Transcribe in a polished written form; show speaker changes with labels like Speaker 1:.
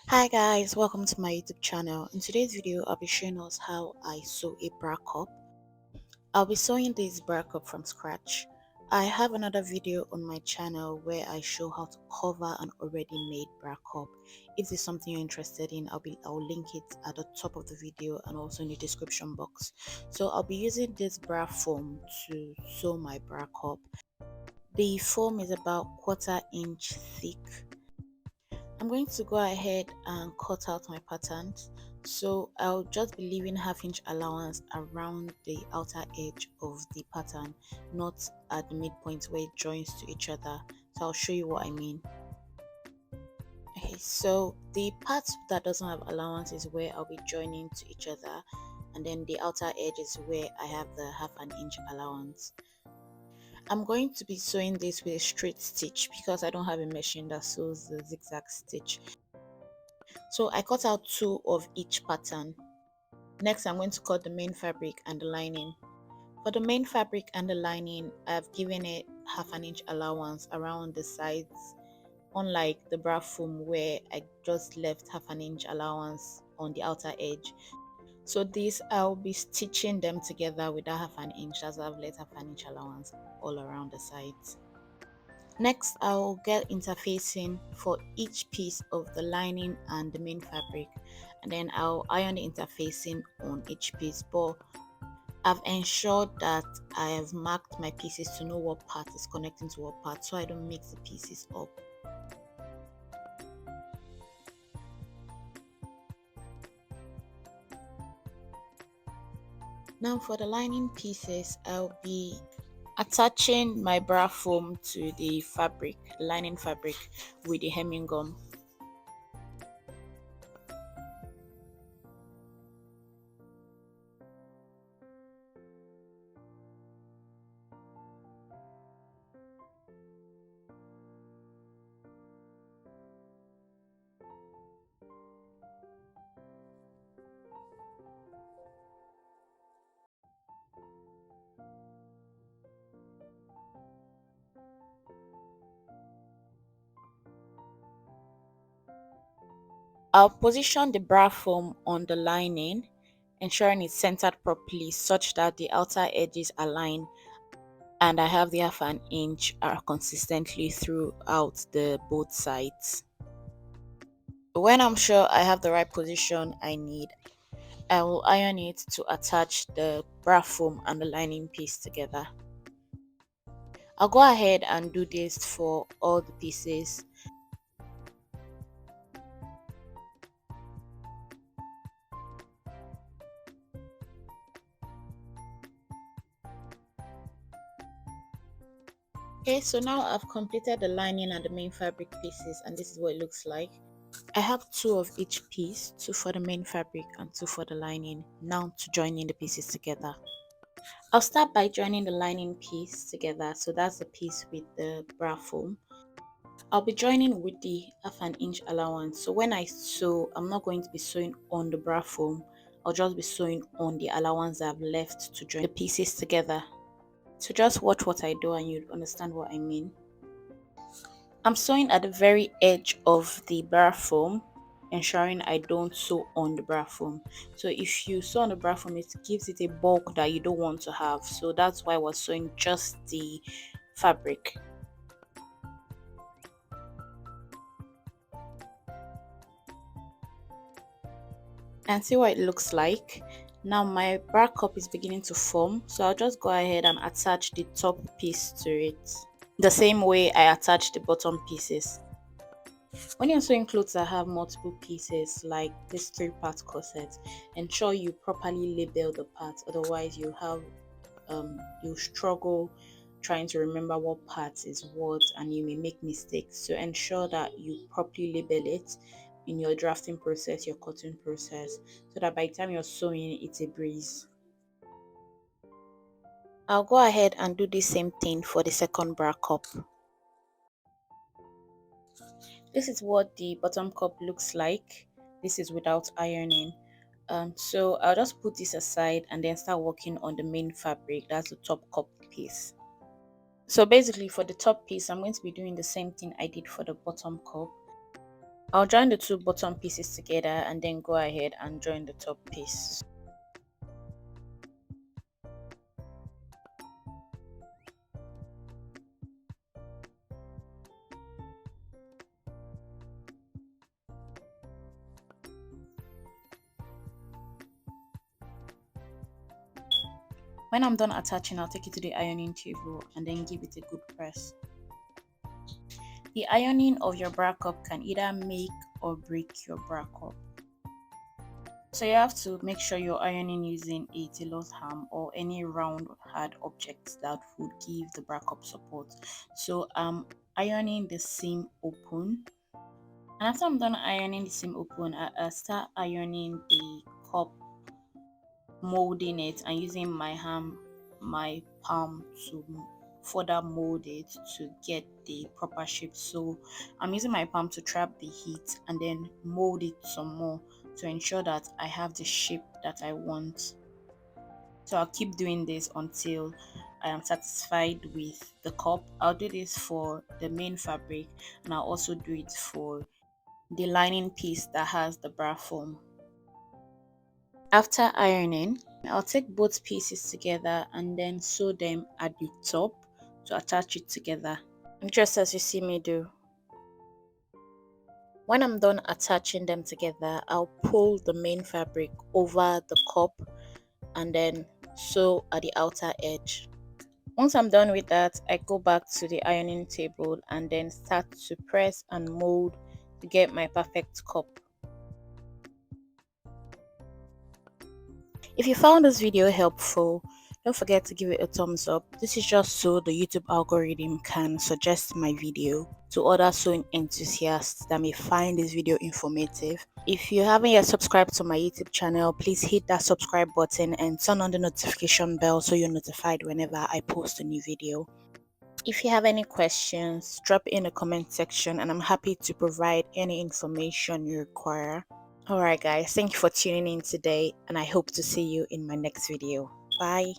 Speaker 1: Hi guys, welcome to my YouTube channel. In today's video, I'll be showing us how I sew a bra cup. I'll be sewing this bra cup from scratch. I have another video on my channel where I show how to cover an already made bra cup. If there's something you're interested in, I'll link it at the top of the video and also in the description box. So I'll be using this bra foam to sew my bra cup. The foam is about 1/4 inch thick. I'm going to go ahead and cut out my patterns. So I'll just be leaving ½ inch allowance around the outer edge of the pattern, not at the midpoint where it joins to each other. So I'll show you what I mean. Okay, so the part that doesn't have allowance is where I'll be joining to each other, and then the outer edge is where I have the ½ inch allowance. I'm going to be sewing this with a straight stitch because I don't have a machine that sews the zigzag stitch. So I cut out 2 of each pattern. Next, I'm going to cut the main fabric and the lining. For the main fabric and the lining, I've given it ½ inch allowance around the sides, unlike the bra foam where I just left ½ inch allowance on the outer edge. So this, I'll be stitching them together with that ½ inch, as I've left ½ inch allowance all around the sides. Next, I'll get interfacing for each piece of the lining and the main fabric, and then I'll iron the interfacing on each piece. But I've ensured that I have marked my pieces to know what part is connecting to what part, so I don't mix the pieces up. Now for the lining pieces, I'll be attaching my bra foam to the fabric, lining fabric, with the hemming gum. I'll position the bra foam on the lining, ensuring it's centered properly such that the outer edges align and I have the ½ inch consistently throughout the both sides. When I'm sure I have the right position I need, I will iron it to attach the bra foam and the lining piece together. I'll go ahead and do this for all the pieces. Okay, so now I've completed the lining and the main fabric pieces, and this is what it looks like. I have 2 of each piece, 2 for the main fabric and 2 for the lining. Now to join in the pieces together. I'll start by joining the lining piece together, so that's the piece with the bra foam. I'll be joining with the ½ inch allowance, so when I sew, I'm not going to be sewing on the bra foam, I'll just be sewing on the allowance I've left to join the pieces together. So just watch what I do and you'll understand what I mean. I'm sewing at the very edge of the bra foam, ensuring I don't sew on the bra foam. So if you sew on the bra foam, it gives it a bulk that you don't want to have. So that's why we're sewing just the fabric. And see what it looks like. Now my bra cup is beginning to form, so I'll just go ahead and attach the top piece to it the same way I attach the bottom pieces. When you're sewing clothes that have multiple pieces like this 3-part corset, ensure you properly label the parts, otherwise you'll struggle trying to remember what part is what and you may make mistakes. So ensure that you properly label it in your drafting process, your cutting process, so that by the time you're sewing it's a breeze. I'll go ahead and do the same thing for the second bra cup. This is what the bottom cup looks like. This is without ironing. So I'll just put this aside and then start working on the main fabric. That's the top cup piece. So basically for the top piece, I'm going to be doing the same thing I did for the bottom cup. I'll join the two bottom pieces together and then go ahead and join the top piece. When I'm done attaching, I'll take it to the ironing table and then give it a good press. The ironing of your bra cup can either make or break your bra cup. So you have to make sure you're ironing using a tailor's ham or any round hard object that would give the bra cup support. So I'm ironing the seam open, and after I'm done ironing the seam open, I start ironing the cup, molding it and using my palm to further mold it to get the proper shape. So I'm using my palm to trap the heat and then mold it some more to ensure that I have the shape that I want. So I'll keep doing this until I am satisfied with the cup. I'll do this for the main fabric, and I'll also do it for the lining piece that has the bra foam. After ironing, I'll take both pieces together and then sew them at the top to attach it together, just as you see me do. When I'm done attaching them together, I'll pull the main fabric over the cup and then sew at the outer edge. Once I'm done with that, I go back to the ironing table and then start to press and mold to get my perfect cup. If you found this video helpful, don't forget to give it a thumbs up. This is just so the YouTube algorithm can suggest my video to other sewing enthusiasts that may find this video informative. If you haven't yet subscribed to my YouTube channel, please hit that subscribe button and turn on the notification bell so you're notified whenever I post a new video. If you have any questions, drop it in the comment section and I'm happy to provide any information you require. Alright guys, thank you for tuning in today and I hope to see you in my next video. Bye.